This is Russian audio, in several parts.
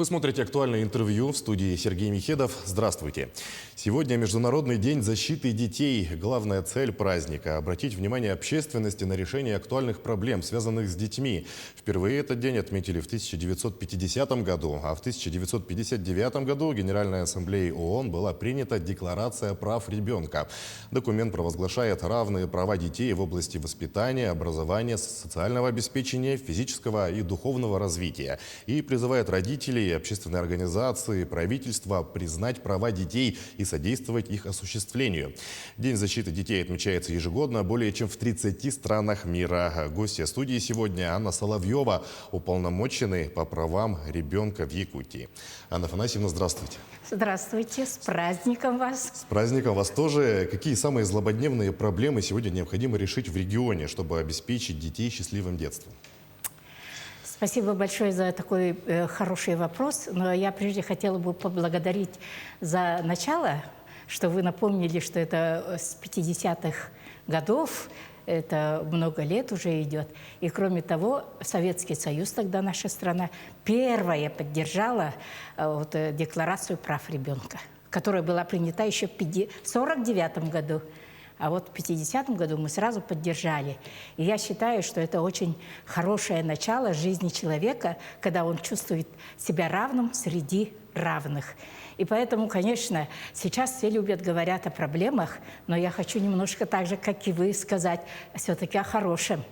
Вы смотрите «Актуальное интервью», в студии Сергей Михедов. Здравствуйте. Сегодня Международный день защиты детей. Главная цель праздника – обратить внимание общественности на решение актуальных проблем, связанных с детьми. Впервые этот день отметили в 1950 году, а в 1959 году Генеральной Ассамблеей ООН была принята Декларация прав ребенка. Документ провозглашает равные права детей в области воспитания, образования, социального обеспечения, физического и духовного развития и призывает родителей, общественные организации, правительства признать права детей и содействовать их осуществлению. День защиты детей отмечается ежегодно более чем в 30 странах мира. Гостья студии сегодня Анна Соловьева, уполномоченный по правам ребенка в Якутии. Анна Афанасьевна, здравствуйте. Здравствуйте, с праздником вас. С праздником вас тоже. Какие самые злободневные проблемы сегодня необходимо решить в регионе, чтобы обеспечить детей счастливым детством? Спасибо большое за такой хороший вопрос. Но я прежде хотела бы поблагодарить за начало, что вы напомнили, что это с 50-х годов, это много лет уже идет. И кроме того, Советский Союз, тогда наша страна, первая поддержала Декларацию прав ребенка, которая была принята еще в 1949 году. А вот в 50-м году мы сразу поддержали. И я считаю, что это очень хорошее начало жизни человека, когда он чувствует себя равным среди равных. И поэтому, конечно, сейчас все любят говорить о проблемах, но я хочу немножко так же, как и вы, сказать все-таки о хорошем.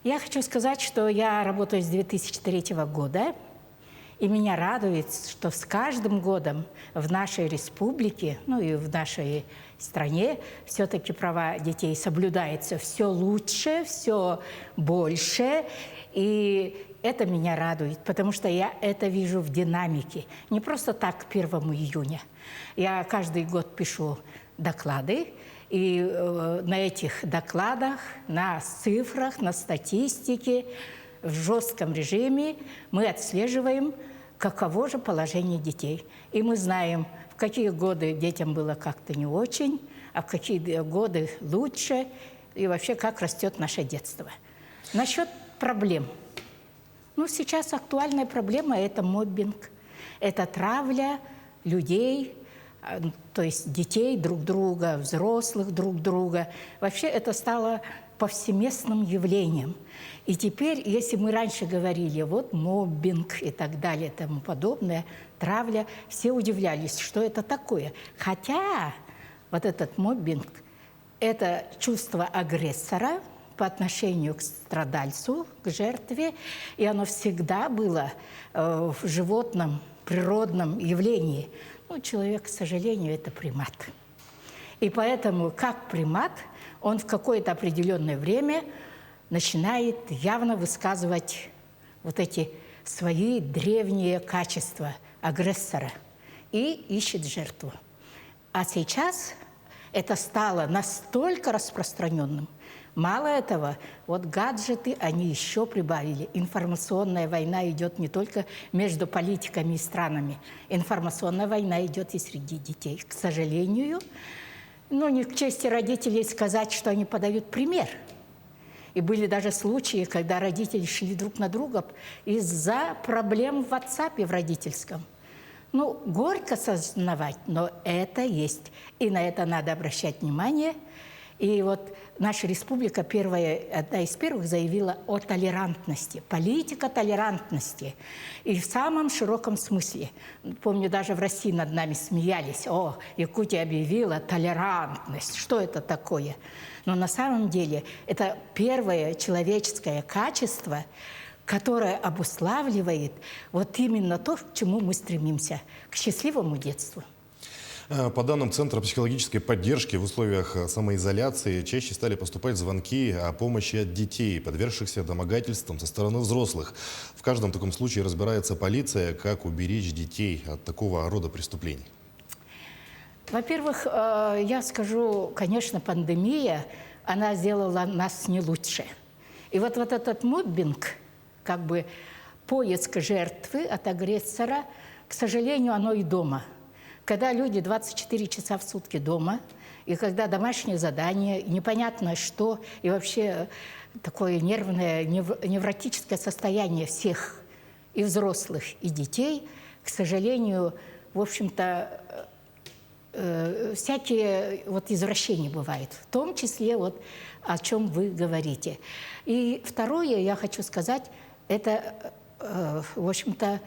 Я хочу сказать, что я работаю с 2003 года, и меня радует, что с каждым годом в нашей республике, ну и в нашей стране, все-таки права детей соблюдаются все лучше, все больше. И это меня радует, потому что я это вижу в динамике. Не просто так к 1 июня. Я каждый год пишу доклады, и на этих докладах, на цифрах, на статистике, в жестком режиме мы отслеживаем, каково же положение детей. И мы знаем, в какие годы детям было как-то не очень, а в какие годы лучше, и вообще, как растет наше детство. Насчет проблем. Ну, сейчас актуальная проблема – это моббинг, это травля людей, то есть детей друг друга, взрослых друг друга. Вообще это стало повсеместным явлением. И теперь, если мы раньше говорили, вот моббинг и так далее, и тому подобное, травля, все удивлялись, что это такое. Хотя вот этот моббинг – это чувство агрессора по отношению к страдальцу, к жертве, и оно всегда было в животном, природном явлении. Ну, человек, к сожалению, это примат. И поэтому, как примат, он в какое-то определенное время начинает явно высказывать вот эти свои древние качества агрессора и ищет жертву. А сейчас это стало настолько распространенным. Мало этого, вот гаджеты, они еще прибавили. Информационная война идет не только между политиками и странами. Информационная война идет и среди детей. К сожалению, ну, не к чести родителей сказать, что они подают пример. И были даже случаи, когда родители шли друг на друга из-за проблем в WhatsApp в родительском. Ну, горько сознавать, но это есть. И на это надо обращать внимание. И вот наша республика одна из первых заявила о толерантности, политика толерантности. И в самом широком смысле. Помню, даже в России над нами смеялись. О, Якутия объявила толерантность. Что это такое? Но на самом деле это первое человеческое качество, которое обуславливает вот именно то, к чему мы стремимся, к счастливому детству. По данным Центра психологической поддержки, в условиях самоизоляции чаще стали поступать звонки о помощи от детей, подвергшихся домогательствам со стороны взрослых. В каждом таком случае разбирается полиция, как уберечь детей от такого рода преступлений. Во-первых, я скажу, конечно, пандемия, она сделала нас не лучше. И вот этот моббинг, как бы поиск жертвы от агрессора, к сожалению, оно и дома. Когда люди 24 часа в сутки дома, и когда домашнее задание, непонятно что, и вообще такое нервное, невротическое состояние всех и взрослых, и детей, к сожалению, в общем-то, всякие вот извращения бывают, в том числе вот о чем вы говорите. И второе, я хочу сказать, это, в общем-то,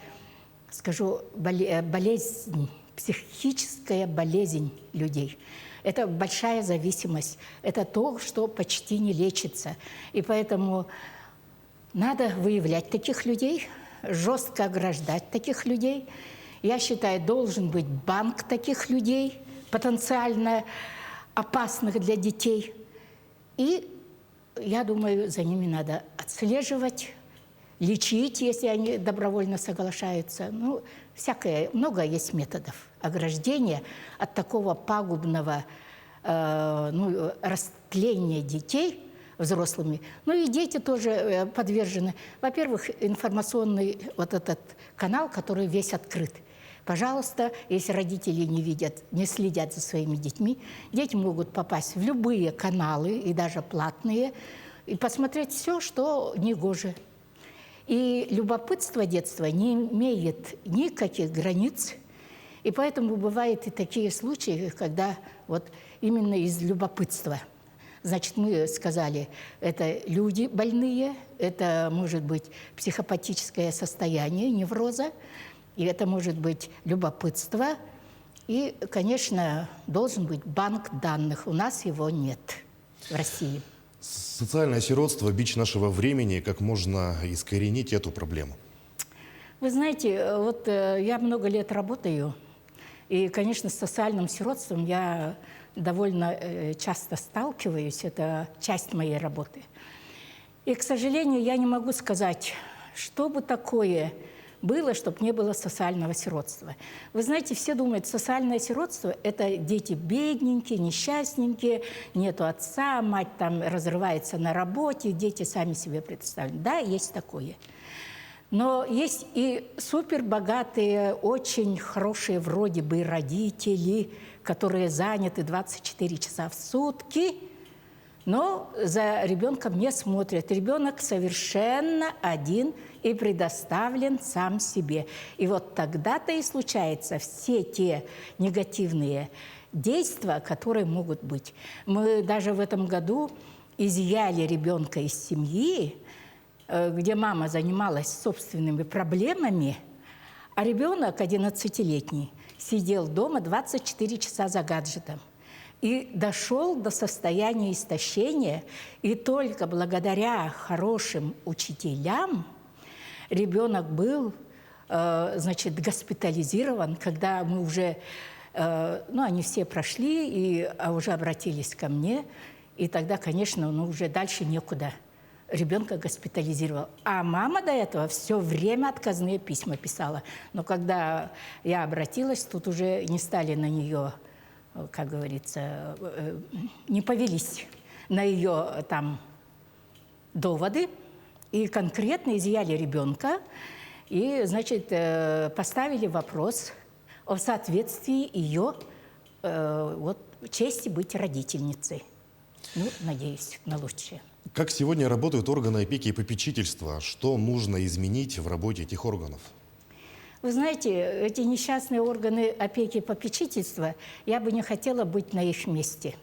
скажу, болезнь, психическая болезнь людей. Это большая зависимость, это то, что почти не лечится. И поэтому надо выявлять таких людей, жестко ограждать таких людей. Я считаю, должен быть банк таких людей, потенциально опасных для детей. И я думаю, за ними надо отслеживать, лечить, если они добровольно соглашаются. Ну, всякое, много есть методов ограждения от такого пагубного растления детей взрослыми. Ну и дети тоже подвержены. Во-первых, информационный вот этот канал, который весь открыт. Пожалуйста, если родители не видят, не следят за своими детьми, дети могут попасть в любые каналы, и даже платные, и посмотреть все, что негоже. И любопытство детства не имеет никаких границ. И поэтому бывают и такие случаи, когда вот именно из любопытства. Значит, мы сказали, это люди больные, это может быть психопатическое состояние, невроза, и это может быть любопытство. И, конечно, должен быть банк данных. У нас его нет в России. Социальное сиротство – бич нашего времени. Как можно искоренить эту проблему? Вы знаете, вот я много лет работаю, и, конечно, с социальным сиротством я довольно часто сталкиваюсь, это часть моей работы. И, к сожалению, я не могу сказать, что бы такое было, чтобы не было социального сиротства. Вы знаете, все думают, социальное сиротство – это дети бедненькие, несчастненькие, нету отца, мать там разрывается на работе, дети сами себе представляют. Да, есть такое. Но есть и супербогатые, очень хорошие вроде бы родители, которые заняты 24 часа в сутки, но за ребенком не смотрят. Ребенок совершенно один и предоставлен сам себе. И вот тогда-то и случаются все те негативные действия, которые могут быть. Мы даже в этом году изъяли ребенка из семьи, где мама занималась собственными проблемами, а ребенок, 11-летний, сидел дома 24 часа за гаджетом. И дошел до состояния истощения, и только благодаря хорошим учителям ребенок был, значит, госпитализирован, когда мы уже, ну, они все прошли и уже обратились ко мне, и тогда, конечно, ну, уже дальше некуда. Ребенка госпитализировал. А мама до этого все время отказные письма писала. Но когда я обратилась, тут уже не стали на нее, как говорится, не повелись на ее там доводы. И конкретно изъяли ребенка. И, значит, поставили вопрос о соответствии ее вот, чести быть родительницей. Ну, надеюсь на лучшее. Как сегодня работают органы опеки и попечительства? Что нужно изменить в работе этих органов? Вы знаете, эти несчастные органы опеки и попечительства, я бы не хотела быть на их месте.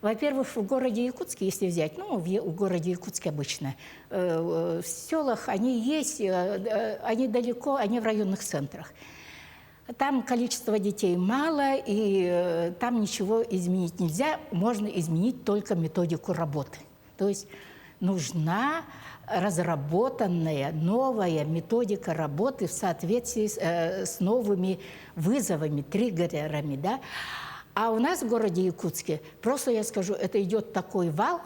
Во-первых, в городе Якутске, если взять, ну, в городе Якутске обычно, в селах они есть, они далеко, они в районных центрах. Там количество детей мало, и там ничего изменить нельзя, можно изменить только методику работы. То есть нужна разработанная новая методика работы в соответствии с новыми вызовами, триггерами. Да? А у нас в городе Якутске, просто я скажу, это идет такой вал,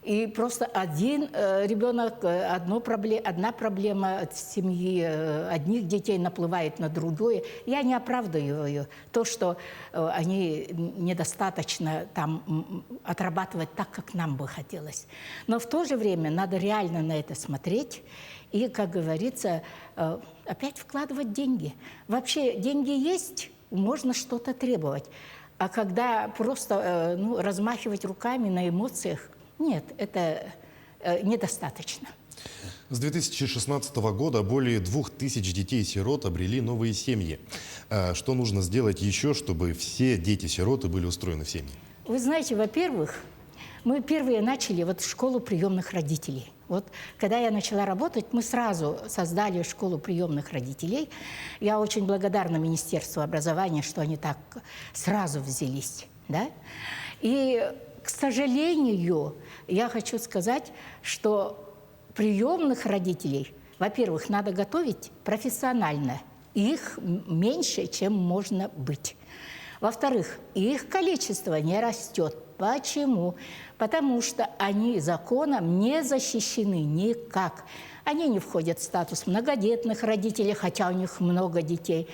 и просто один ребенок, одна проблема от семьи, одних детей наплывает на другое. Я не оправдываю то, что они недостаточно там отрабатывают так, как нам бы хотелось. Но в то же время надо реально на это смотреть и, как говорится, опять вкладывать деньги. Вообще деньги есть, можно что-то требовать. А когда просто размахивать руками на эмоциях, нет, это недостаточно. С 2016 года более 2000 детей-сирот обрели новые семьи. Что нужно сделать еще, чтобы все дети-сироты были устроены в семьи? Вы знаете, во-первых, мы первые начали вот школу приемных родителей. Вот когда я начала работать, мы сразу создали школу приемных родителей. Я очень благодарна Министерству образования, что они так сразу взялись. Да? И, к сожалению, я хочу сказать, что приемных родителей, во-первых, надо готовить профессионально. Их меньше, чем можно быть. Во-вторых, их количество не растет. Почему? Потому что они законом не защищены никак. Они не входят в статус многодетных родителей, хотя у них много детей.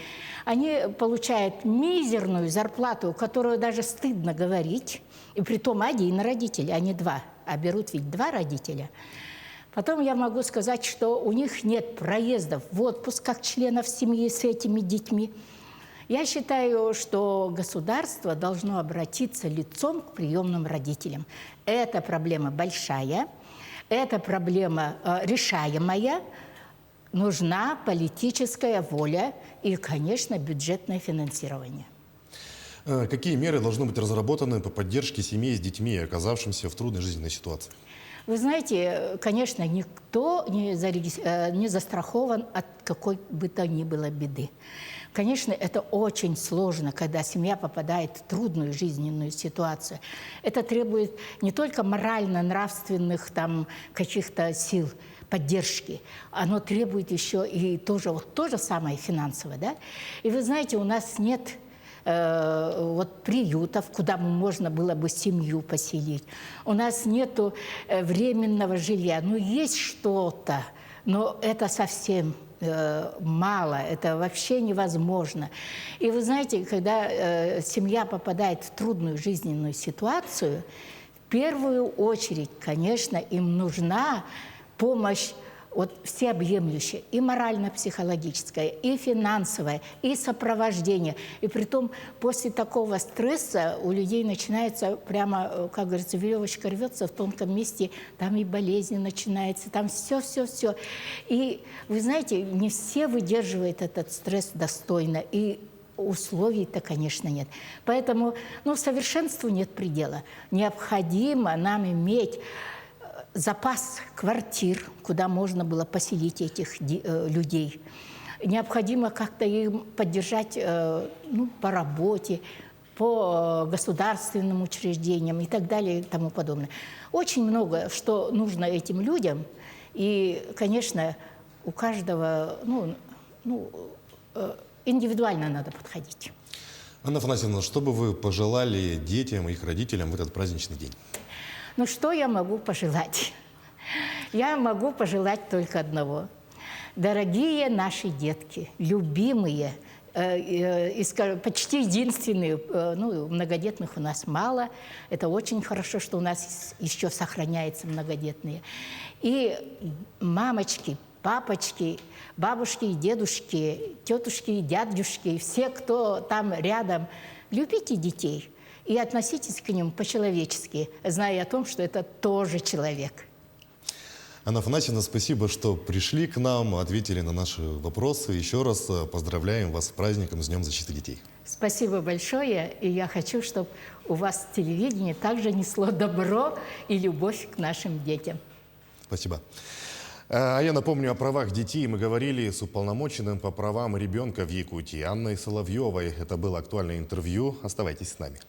Они получают мизерную зарплату, которую даже стыдно говорить. И притом один родитель, а не два. А берут ведь два родителя. Потом я могу сказать, что у них нет проездов в отпуск как членов семьи с этими детьми. Я считаю, что государство должно обратиться лицом к приемным родителям. Эта проблема большая, эта проблема решаемая, нужна политическая воля и, конечно, бюджетное финансирование. Какие меры должны быть разработаны по поддержке семей с детьми, оказавшимся в трудной жизненной ситуации? Вы знаете, конечно, никто не застрахован от какой бы то ни было беды. Конечно, это очень сложно, когда семья попадает в трудную жизненную ситуацию. Это требует не только морально-нравственных там каких-то сил, поддержки, оно требует еще и тоже, вот, то же самое финансовое. Да? И вы знаете, у нас нет приютов, куда можно было бы семью поселить. У нас нету временного жилья. Ну, есть что-то, но это совсем мало, это вообще невозможно. И вы знаете, когда семья попадает в трудную жизненную ситуацию, в первую очередь, конечно, им нужна помощь всеобъемлющая, и морально-психологическая, и финансовая, и сопровождение. И притом после такого стресса у людей начинается прямо, как говорится, веревочка рвется в тонком месте, там и болезни начинаются, там все. И вы знаете, не все выдерживают этот стресс достойно, и условий-то, конечно, нет. Поэтому, совершенству нет предела. Необходимо нам иметь запас квартир, куда можно было поселить этих людей. Необходимо как-то им поддержать по работе, по государственным учреждениям и так далее и тому подобное. Очень много, что нужно этим людям. И, конечно, у каждого индивидуально надо подходить. Анна Афанасьевна, что бы вы пожелали детям и их родителям в этот праздничный день? Что я могу пожелать? Я могу пожелать только одного. Дорогие наши детки, любимые, почти единственные, многодетных у нас мало. Это очень хорошо, что у нас еще сохраняются многодетные. И мамочки, папочки, бабушки и дедушки, тетушки и дядюшки, все, кто там рядом, любите детей. И относитесь к ним по-человечески, зная о том, что это тоже человек. Анна Афанасьевна, спасибо, что пришли к нам, ответили на наши вопросы. Еще раз поздравляем вас с праздником, с Днем защиты детей. Спасибо большое. И я хочу, чтобы у вас телевидение также несло добро и любовь к нашим детям. Спасибо. А я напомню о правах детей. Мы говорили с уполномоченным по правам ребенка в Якутии Анной Соловьевой. Это было актуальное интервью. Оставайтесь с нами.